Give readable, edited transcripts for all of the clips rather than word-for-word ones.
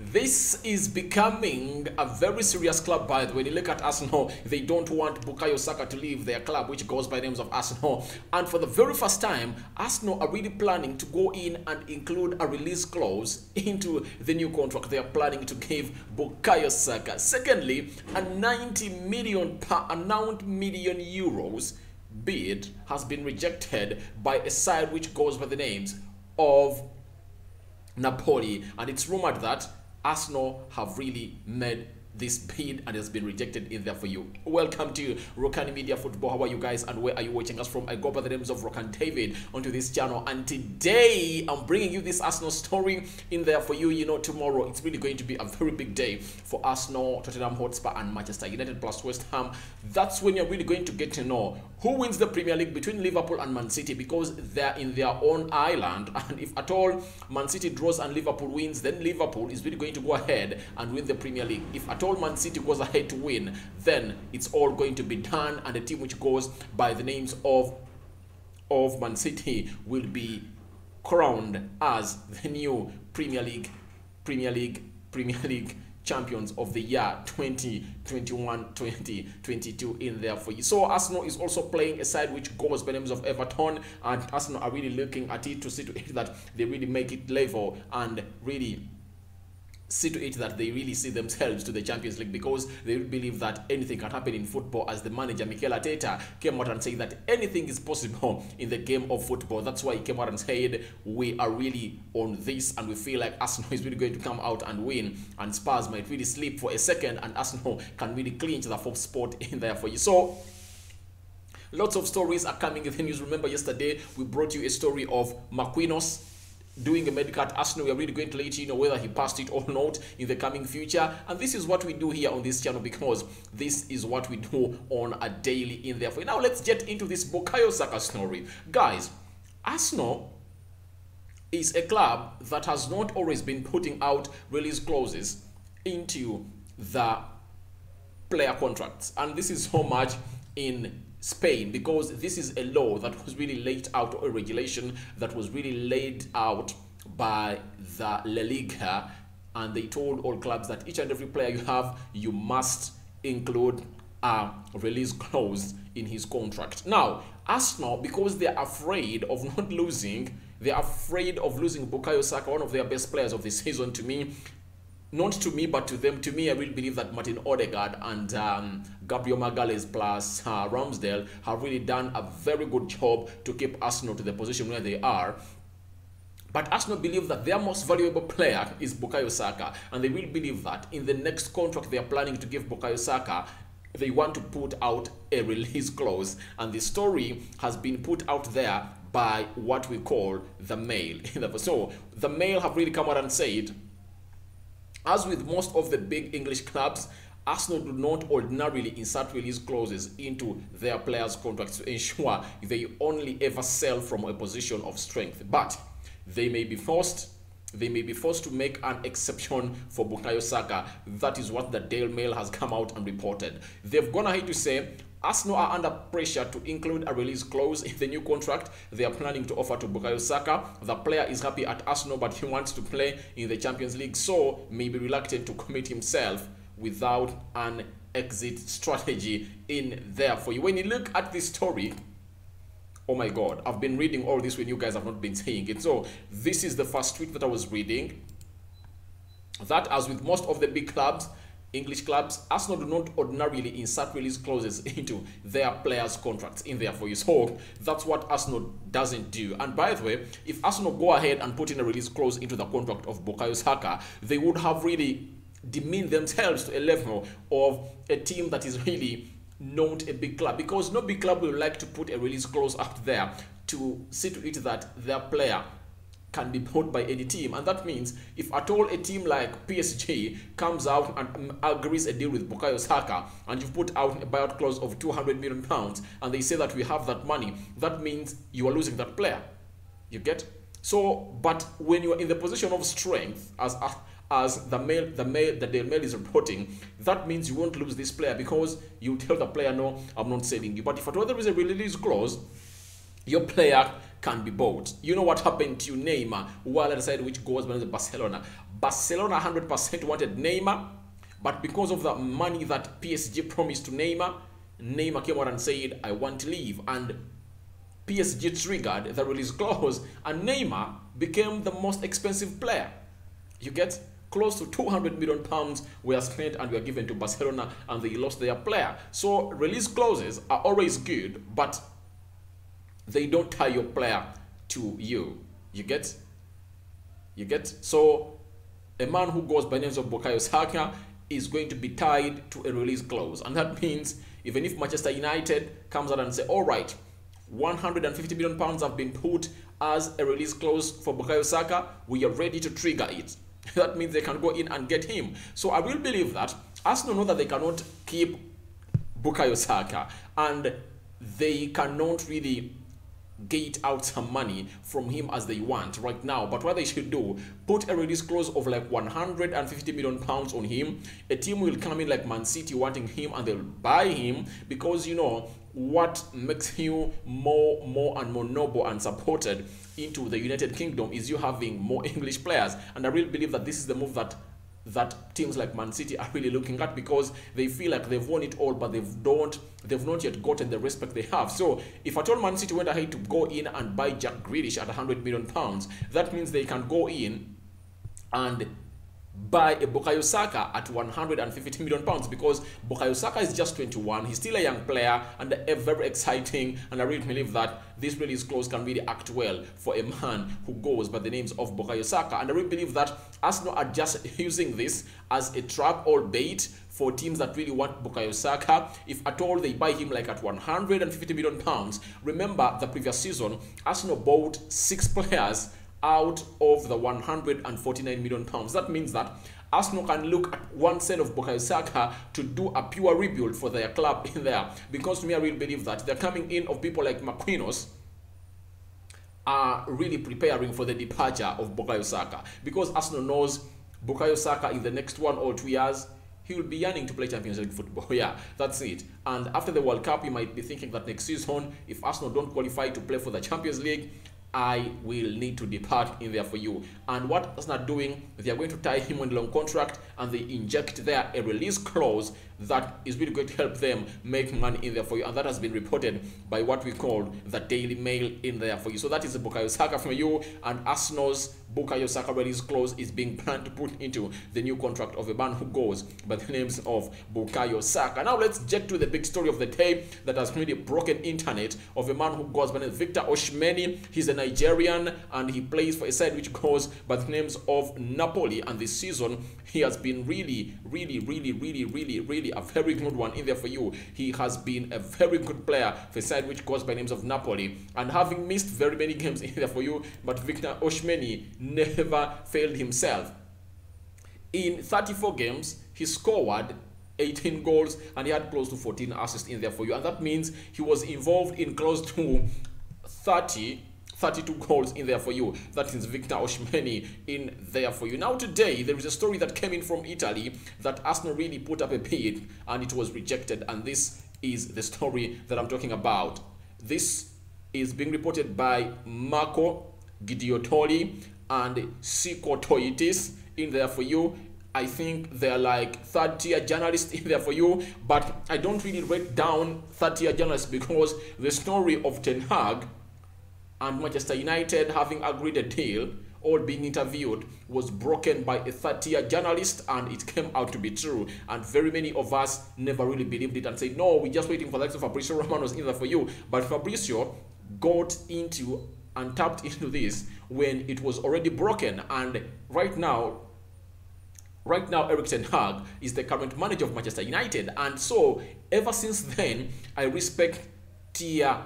This is becoming a very serious club, by the way. When you look at Arsenal, they don't want Bukayo Saka to leave their club, which goes by the names of Arsenal. And for the very first time, Arsenal are really planning to go in and include a release clause into the new contract they are planning to give Bukayo Saka. Secondly, a 90 million euros bid has been rejected by a side which goes by the names of Napoli, and it's rumored that Arsenal have really made this bid and has been rejected in there for you. Welcome to Rokan Media Football. How are you guys and where are you watching us from? I go by the names of Rokan David onto this channel, and today I'm bringing you this Arsenal story in there for you. You know, tomorrow it's really going to be a very big day for Arsenal, Tottenham Hotspur and Manchester United plus West Ham. That's when you're really going to get to know who wins the Premier League between Liverpool and Man City, because they're in their own island, and if at all Man City draws and Liverpool wins, then Liverpool is really going to go ahead and win the Premier League. If at all Man City goes ahead to win, then it's all going to be done, and the team which goes by the names of Man City will be crowned as the new Premier League champions of the year 2021-2022 in there for you. So Arsenal is also playing a side which goes by the names of Everton, and Arsenal are really looking at it to see to it that they really make it level and really see to it that they really see themselves to the Champions League, because they believe that anything can happen in football, as the manager Mikel Arteta came out and said that anything is possible in the game of football. That's why he came out and said we are really on this, and we feel like Arsenal is really going to come out and win, and Spurs might really sleep for a second and Arsenal can really clinch the fourth spot in there for you. So lots of stories are coming in the news. Remember yesterday we brought you a story of Marquinhos doing a medical at Arsenal. We are really going to let you know whether he passed it or not in the coming future, and this is what we do here on this channel, because this is what we do on a daily in there for you. Now let's get into this Bukayo Saka story. Guys, Arsenal is a club that has not always been putting out release clauses into the player contracts, and this is so much in Spain, because this is a law that was really laid out, or a regulation that was really laid out by the La Liga, and they told all clubs that each and every player you have, you must include a release clause in his contract. Now Arsenal, because they're afraid of not losing, they're afraid of losing Bukayo Saka, one of their best players of the season, to me. Not to me, but to them. To me, I really believe that Martin Odegaard and Gabriel Magalhaes plus Ramsdale have really done a very good job to keep Arsenal to the position where they are. But Arsenal believe that their most valuable player is Bukayo Saka, and they will believe that in the next contract they are planning to give Bukayo Saka, they want to put out a release clause, and the story has been put out there by what we call the Mail. So the Mail have really come out and said, as with most of the big English clubs, Arsenal do not ordinarily insert release clauses into their players' contracts to ensure they only ever sell from a position of strength. But they may be forced to make an exception for Bukayo Saka. That is what the Daily Mail has come out and reported. They've gone ahead to say Arsenal are under pressure to include a release clause in the new contract they are planning to offer to Bukayo Saka. The player is happy at Arsenal, but he wants to play in the Champions League, so may be reluctant to commit himself without an exit strategy in there for you. When you look at this story, oh my God, I've been reading all this when you guys have not been saying it. So this is the first tweet that I was reading, that as with most of the big clubs, English clubs, Arsenal do not ordinarily insert release clauses into their players' contracts in there for you. So that's what Arsenal doesn't do. And by the way, if Arsenal go ahead and put in a release clause into the contract of Bukayo Saka, they would have really demeaned themselves to a level of a team that is really not a big club, because no big club will like to put a release clause out there to see to it that their player can be bought by any team. And that means if at all a team like PSG comes out and agrees a deal with Bukayo Saka, and you've put out a buyout clause of £200 million, and they say that we have that money, that means you are losing that player. You get? So, but when you are in the position of strength, as the Daily Mail is reporting, that means you won't lose this player, because you tell the player, no, I'm not selling you. But if at all there is a release clause, your player can be bought. You know what happened to Neymar while at side which goes by Barcelona. Barcelona 100% wanted Neymar, but because of the money that PSG promised to Neymar, Neymar came out and said, I want to leave. And PSG triggered the release clause, and Neymar became the most expensive player. You get? Close to 200 million pounds were spent and were given to Barcelona, and they lost their player. So release clauses are always good, but they don't tie your player to you. You get? You get? So a man who goes by the name of Bukayo Saka is going to be tied to a release clause, and that means even if Manchester United comes out and say, all right, 150 million pounds have been put as a release clause for Bukayo Saka, we are ready to trigger it. That means they can go in and get him. So I will believe that Arsenal know that they cannot keep Bukayo Saka, and they cannot really get out some money from him as they want right now. But what they should do, put a release clause of like 150 million pounds on him. A team will come in like Man City wanting him, and they'll buy him, because you know what makes you more and more noble and supported into the United Kingdom is you having more English players. And I really believe that this is the move that teams like Man City are really looking at, because they feel like they've won it all, but they've not yet gotten the respect they have. So if at all Man City went ahead to go in and buy Jack Grealish at 100 million pounds, that means they can go in and buy a Bukayo Saka at 150 million pounds, because Bukayo Saka is just 21. He's still a young player and very exciting, and I really believe that this release clause can really act well for a man who goes by the names of Bukayo Saka. And I really believe that Arsenal are just using this as a trap or bait for teams that really want Bukayo Saka. If at all they buy him like at 150 million pounds. Remember the previous season, Arsenal bought 6 players out of the 149 million pounds. That means that Arsenal can look at one side of Bukayo Saka to do a pure rebuild for their club in there. Because to me, I really believe that the coming in of people like Marquinhos are really preparing for the departure of Bukayo Saka. Because Arsenal knows Bukayo Saka in the next 1 or 2 years, he will be yearning to play Champions League football. Yeah, that's it. And after the World Cup, he might be thinking that next season, if Arsenal don't qualify to play for the Champions League, I will need to depart in there for you. And what Arsenal are doing, they are going to tie him on a long contract, and they inject there a release clause that is really going to help them make money in there for you. And that has been reported by what we call the Daily Mail in there for you. So that is the Bukayo Saka for you, and Arsenal's Bukayo Saka release clause is being planned to put into the new contract of a man who goes by the names of Bukayo Saka. Now let's get to the big story of the day that has really broken internet, of a man who goes by the name of Victor Osimhen. He's a Nigerian, and he plays for a side which goes by the names of Napoli, and this season he has been really a very good one in there for you. He has been a very good player for a side which goes by names of Napoli, and having missed very many games in there for you, but Victor Osimhen never failed himself. In 34 games, he scored 18 goals, and he had close to 14 assists in there for you, and that means he was involved in close to 32 goals in there for you. That is Victor Osimhen in there for you. Now today, there is a story that came in from Italy that Arsenal really put up a bid, and it was rejected, and this is the story that I'm talking about. This is being reported by Marco Gidiotoli and Siko Toitis in there for you. I think they're like third-tier journalists in there for you, but I don't really rate down third-tier journalists, because the story of Ten Hag and Manchester United having agreed a deal or being interviewed was broken by a third-tier journalist, and it came out to be true. And very many of us never really believed it and said, no, we're just waiting for the likes of Fabrizio Romano's in there for you. But Fabrizio got into and tapped into this when it was already broken, and right now Erik Ten Hag is the current manager of Manchester United. And so ever since then, I respect tier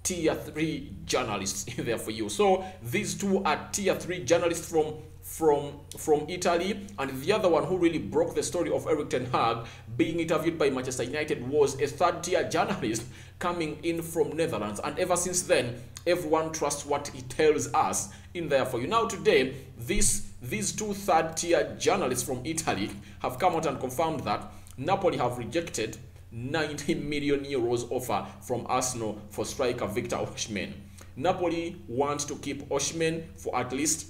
3 journalists in there for you. So these two are tier 3 journalists from Italy, and the other one who really broke the story of Erik Ten Hag being interviewed by Manchester United was a third-tier journalist coming in from Netherlands. And ever since then, everyone trusts what he tells us in there for you. Now today, these two third-tier journalists from Italy have come out and confirmed that Napoli have rejected 90 million euros offer from Arsenal for striker Victor Osimhen. Napoli want to keep Osimhen for at least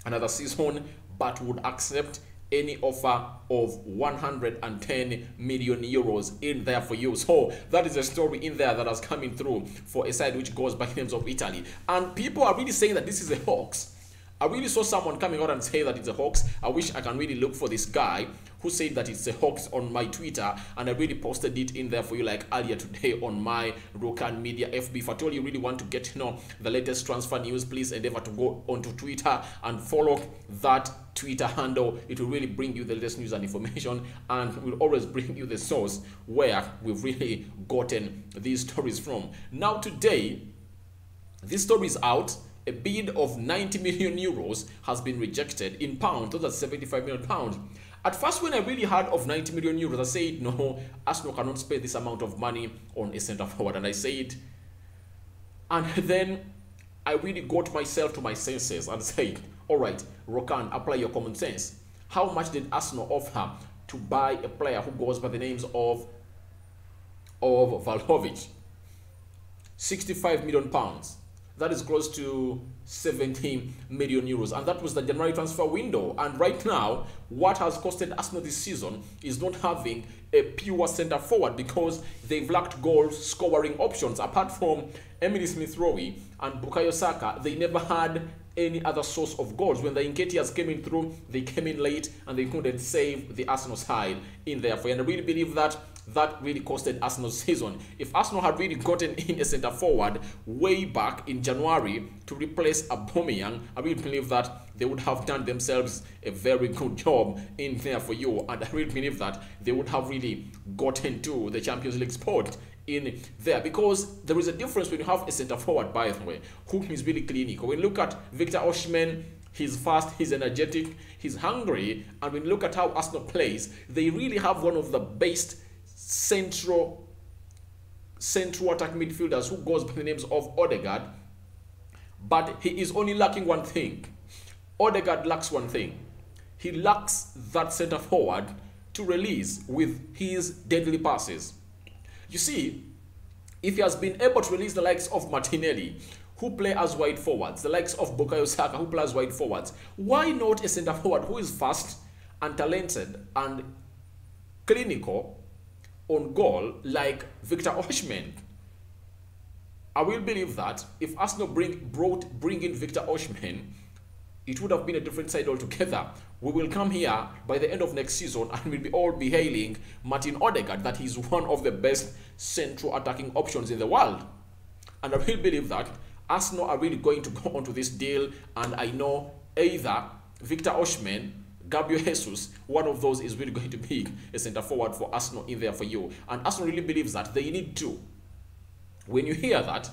another season, but would accept any offer of 110 million euros in there for you. So that is a story in there that has come in through for a side which goes by the names of Italy. And people are really saying that this is a hoax. I really saw someone coming out and say that it's a hoax. I wish I can really look for this guy who said that it's a hoax on my Twitter, and I really posted it in there for you like earlier today on my Rokan Media FB. If at all you really want to get to know the latest transfer news, please endeavor to go onto Twitter and follow that Twitter handle. It will really bring you the latest news and information, and will always bring you the source where we've really gotten these stories from. Now today, this story is out. A bid of 90 million euros has been rejected. In pounds, those are 75 million pounds. At first, when I really heard of 90 million euros, I said, no, Arsenal cannot spend this amount of money on a centre forward. And I said, and then I really got myself to my senses and said, all right, Rokan, apply your common sense. How much did Arsenal offer to buy a player who goes by the names of Vlahovic? 65 million pounds. That is close to 70 million euros, and that was the January transfer window. And right now, what has costed Arsenal this season is not having a pure centre forward, because they've lacked goal scoring options. Apart from Emily Smith-Rowe and Bukayo Saka, they never had any other source of goals. When the Nketiahs came in through, they came in late and they couldn't save the Arsenal side in there. And I really believe that that really costed Arsenal's season. If Arsenal had really gotten in a centre forward way back in January to replace Aubameyang, I really believe that they would have done themselves a very good job in there for you. And I really believe that they would have really gotten to the Champions League spot in there, because there is a difference when you have a centre forward, by the way, who is really clinical. When you look at Victor Osimhen, he's fast, he's energetic, he's hungry, and when you look at how Arsenal plays, they really have one of the best central attack midfielders who goes by the names of Odegaard, but he is only lacking one thing. Odegaard lacks one thing. He lacks that centre forward to release with his deadly passes. You see, if he has been able to release the likes of Martinelli, who play as wide forwards, the likes of Bukayo Saka, who play as wide forwards, why not a centre forward who is fast and talented and clinical on goal like Victor Osimhen? I will believe that if Arsenal bring in Victor Osimhen, it would have been a different side altogether. We will come here by the end of next season and we'll be all be hailing Martin Odegaard that he's one of the best central attacking options in the world. And I will believe that Arsenal are really going to go onto this deal, and I know either Victor Osimhen, Gabriel Jesus, one of those is really going to be a centre forward for Arsenal in there for you. And Arsenal really believes that they need to. When you hear that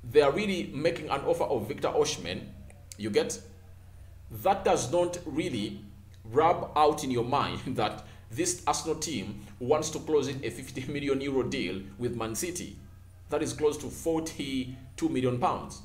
they are really making an offer of Victor Osimhen, you get, that does not really rub out in your mind that this Arsenal team wants to close in a 50 million euro deal with Man City. That is close to 42 million pounds.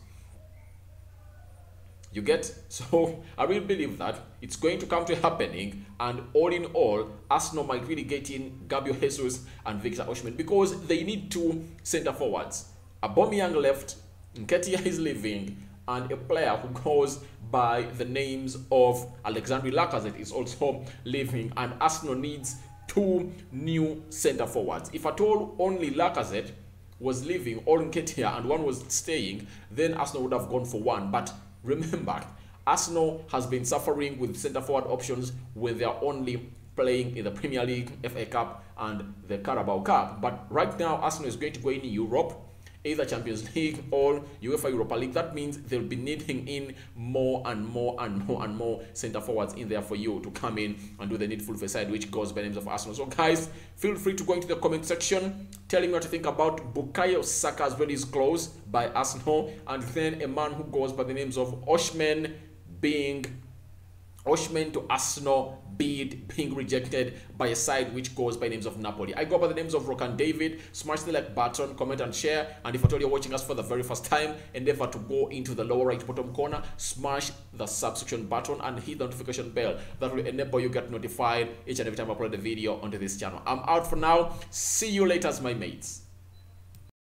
You get? So I really believe that it's going to come to happening, and all in all, Arsenal might really get in Gabriel Jesus and Victor Osimhen, because they need two centre forwards. Aubameyang left, Nketiah is leaving, and a player who goes by the names of Alexandre Lacazette is also leaving, and Arsenal needs two new centre forwards. If at all only Lacazette was leaving or Nketiah and one was staying, then Arsenal would have gone for one. But remember, Arsenal has been suffering with centre forward options when they are only playing in the Premier League, FA Cup and the Carabao Cup. But right now, Arsenal is going to go in Europe, either Champions League or UEFA Europa League. That means they'll be needing in more and more centre forwards in there for you to come in and do the needful for side which goes by the names of Arsenal. So guys, feel free to go into the comment section telling me what you think about Bukayo Saka's release clause by Arsenal, and then a man who goes by the names of Osimhen to Arsenal bid being rejected by a side which goes by names of Napoli. I go by the names of Rokan David. Smash the like button, comment and share, and if at all you're watching us for the very first time, endeavor to go into the lower right bottom corner, smash the subscription button and hit the notification bell. That will enable you get notified each and every time I upload a video onto this channel. I'm out for now. See you later, my mates.